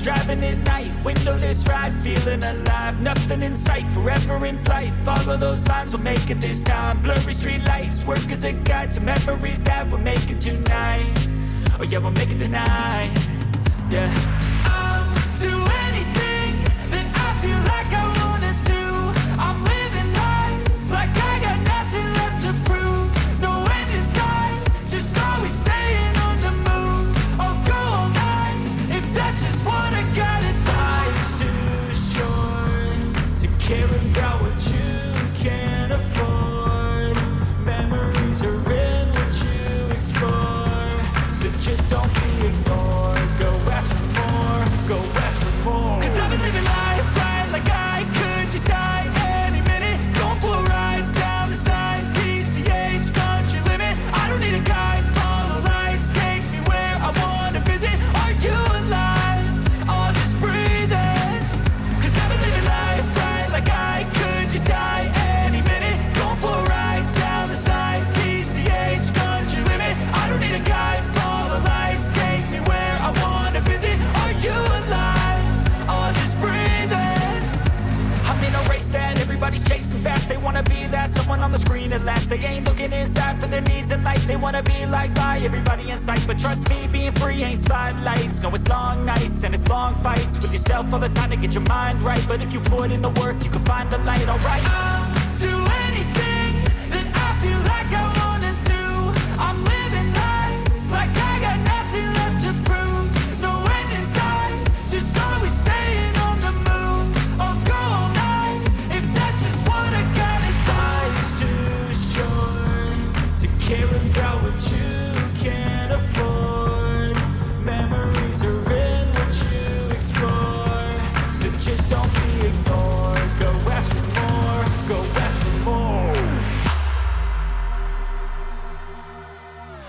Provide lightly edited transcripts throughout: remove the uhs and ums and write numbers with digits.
lights, driving at night, windowless ride, feeling alive. Nothing in sight, forever in flight. Follow those lines, we'll make it this time. Blurry street lights, work as a guide to memories that we're making tonight. Oh yeah, we'll make it tonight. Yeah. I'll do anything that I feel like I wanna do. I'm living life like I got nothing left to prove. No end in sight, just always staying on the move. I'll go all night if that's just what I gotta do. Life's too short to care about what you can't afford. Memories are in what you explore, so just don't be ignored. Go ask for more, go ask for more. 'Cause I've been living life right like I could just die any minute. Going for a ride down the side, PCH, country limit. I don't need a guide, follow lights, take me where I wanna visit. Are you alive? I'll just breathe in. 'Cause I've been living life right like I could just die any minute. Going for a ride down the side, PCH, country limit. I don't need a guide, follow lights, take me where I wanna visit. Are you alive? I'll just breathe in. I'm in a race that everybody's chasing fast. They wanna be that someone on the screen at last. They ain't looking inside for their needs in life. They wanna be liked by everybody in sight. But trust me, being free ain't spotlights. No, it's long nights and it's long fights with yourself all the time to get your mind right. But if you put in the work, you can find the light, alright? I'll do anything that I feel like I wanna do. I'm living life like I got nothing left to prove. No end in sight, just always staying on the move. I'll go all night if that's just what I gotta do. Life's too short to care about what you can't afford. Memories are in what you explore, so just don't be ignored. Go ask for more, go ask for more.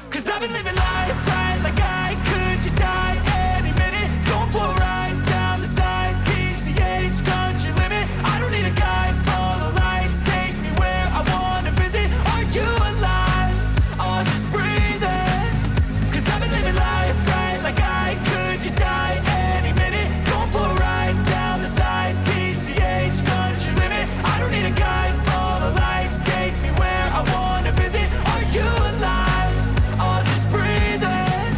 'Cause I've been living life right like I could just die any minute. Going for a ride down the side, PCH, country limit. I don't need a guide, follow lights, take me where I wanna visit. Are you alive? I'll just breathe in. 'Cause I've been living life right like I could just die any minute. Going for a ride down the side, PCH, country limit. I don't need a guide, follow lights, take me where I wanna visit. Are you alive? I'll just breathe in.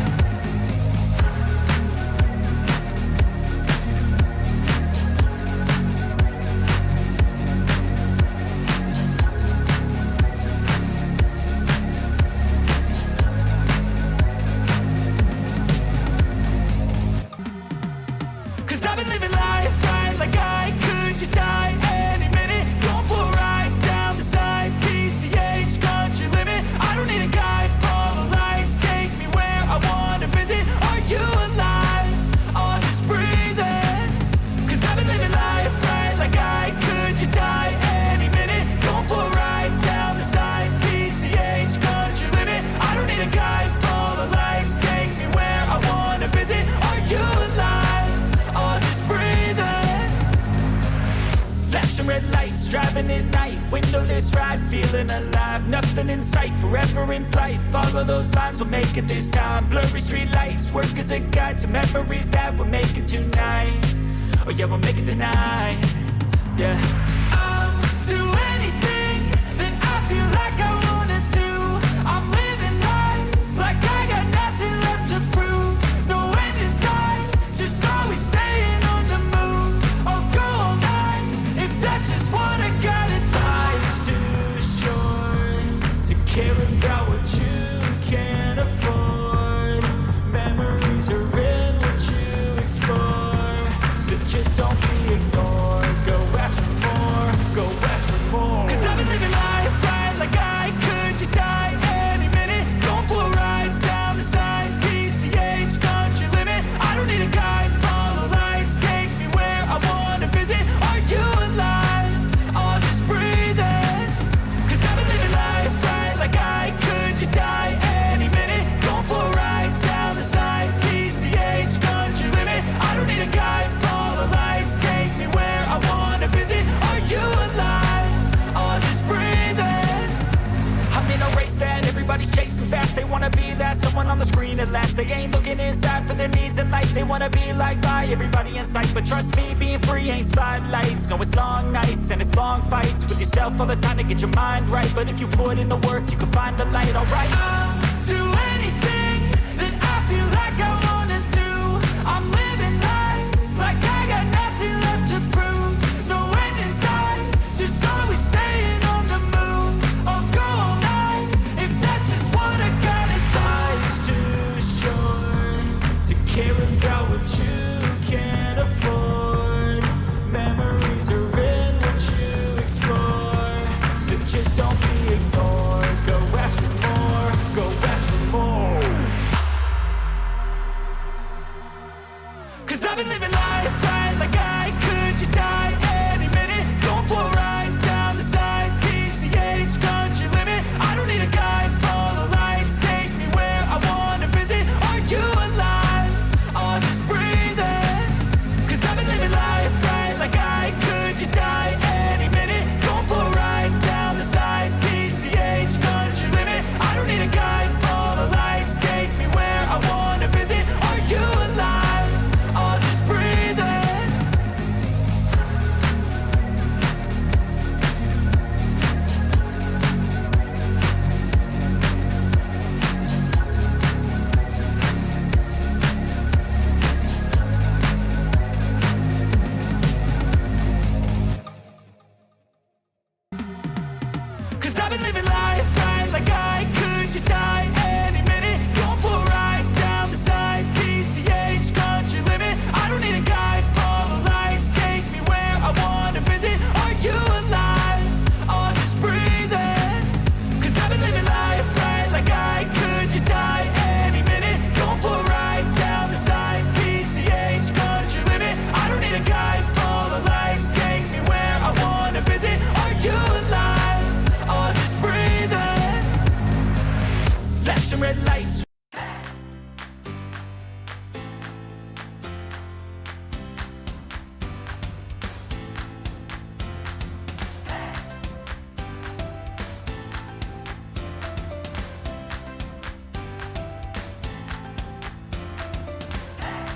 Cause I've been living life right like I could just die any minute. Going for a ride down the side, PCH, country limit. I don't need a guide, follow lights, take me where I wanna visit. Are you alive? I'll just breathe in. 'Cause I've been living life right like I could just die any minute. Going for a ride down the side, PCH, country limit. I don't need a guide, follow lights, take me where I wanna visit. Are you alive? I'll just breathe in. Flashing red lights, driving at night, windowless ride, feeling alive. Nothing in sight, forever in flight. Follow those lines, we'll make it this time. Blurry street lights, work as a guide to memories that we're making tonight. Oh yeah, we'll make it tonight. Yeah. I'll do anything that I feel like I wanna do. I'm living life like I got nothing left to prove. No end in sight, just always staying on the move. I'll go all night if that's just what I gotta do. Life's too short to care about what you can't afford. Memories are in what you explore, so just don't be ignored. Go ask for more. They ain't looking inside for their needs in life. They wanna be like by everybody in sight. But trust me, being free ain't spotlights. No, it's long nights and it's long fights with yourself all the time to get your mind right. But if you put in the work, you can find the light, alright. I'll do anything that I feel like I wanna do. I'm living life like I got nothing left to prove. No end in sight, just always staying on the move. I'll go all night if that's just what I gotta do. Life's too short to care about what you can't afford. Memories are in what you explore. So just don't be ignored. Go ask for more, go ask for more. 'Cause I've been living life right like I could just die any minute. Going for a ride down the side, PCH country limit. I don't need a guide, follow lights, take me where I wanna visit. Are you alive? Or just breathing? 'Cause I've been living life right like I could just die any minute. Going for a ride down the side, PCH country limit. I don't need a guide, follow lights, take me where I wanna visit. Are you alive? Or just breathing? 'Cause I've been living life right like I could just die any minute. Going for a ride down the side, PCH country limit. I don't need a guide, follow lights, take me where I wanna visit. Are you alive? Or just breathing? 'Cause I've been living life right like I could just die any minute. Going for a ride down the side, PCH country limit. I don't need a guide, follow lights, take me where I wanna visit. Are you alive? Or just breathing? Flashing red lights.